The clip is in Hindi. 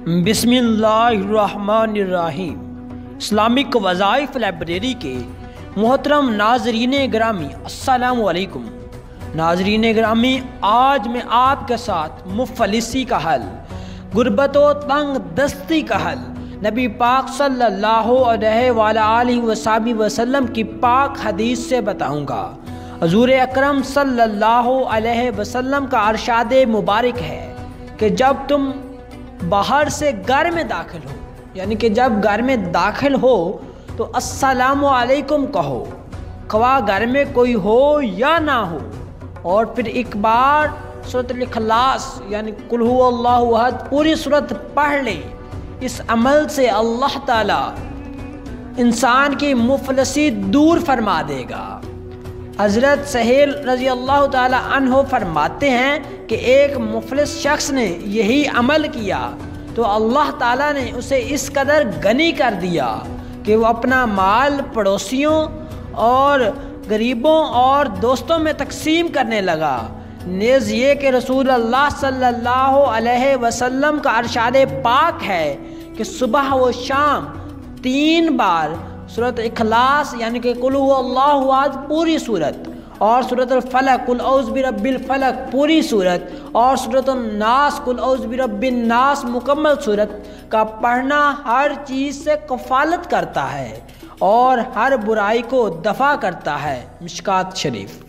बिस्मिल्लाहिर्रहमानिर्रहीम। इस्लामिक वज़ाइफ लाइब्रेरी के मोहतरम नाज़रीन ग्रामी अस्सलामु अलैकुम। नाज़रीन ग्रामी, आज मैं आपके साथ मुफलिसी का हल, गुर्बत व तंग दस्ती का हल, नबी पाक सल्लल्लाहु अलैहि वसल्लम की पाक हदीस से बताऊंगा। हज़ूर अकरम सल्लल्लाहु अलैहि वसल्लम का अरशाद मुबारक है कि जब तुम बाहर से घर में दाखिल हो, यानी कि जब घर में दाखिल हो तो अस्सलामु अलैकुम कहो, ख्वाह घर में कोई हो या ना हो। और फिर एक बार सूरत इखलास यानी कुल हुवल्लाहु अहद पूरी सूरत पढ़ ले। इस अमल से अल्लाह ताला इंसान की मुफलसी दूर फरमा देगा। हज़रत सहेल रज़ी अल्लाह ताला अन्हो फरमाते हैं कि एक मुफलिस शख्स ने यही अमल किया तो अल्लाह ताला ने उसे इस कदर गनी कर दिया कि वो अपना माल पड़ोसियों और गरीबों और दोस्तों में तकसीम करने लगा। नेज़ ये कि रसूल अल्लाह सल्लल्लाहु अलैहि वसल्लम का अरशाद पाक है कि सुबह व शाम 3 बार सूरत इखलास यानी कि कुल हुवल्लाहु अहद पूरी सूरत और सूरत फलक कुल औज़ु बिरब्बिल फलक पूरी सूरत और सूरत नास कुल औज़ु बिरब्बिन नास मुकम्मल सूरत का पढ़ना हर चीज़ से कफ़ालत करता है और हर बुराई को दफ़ा करता है। मिशकात शरीफ।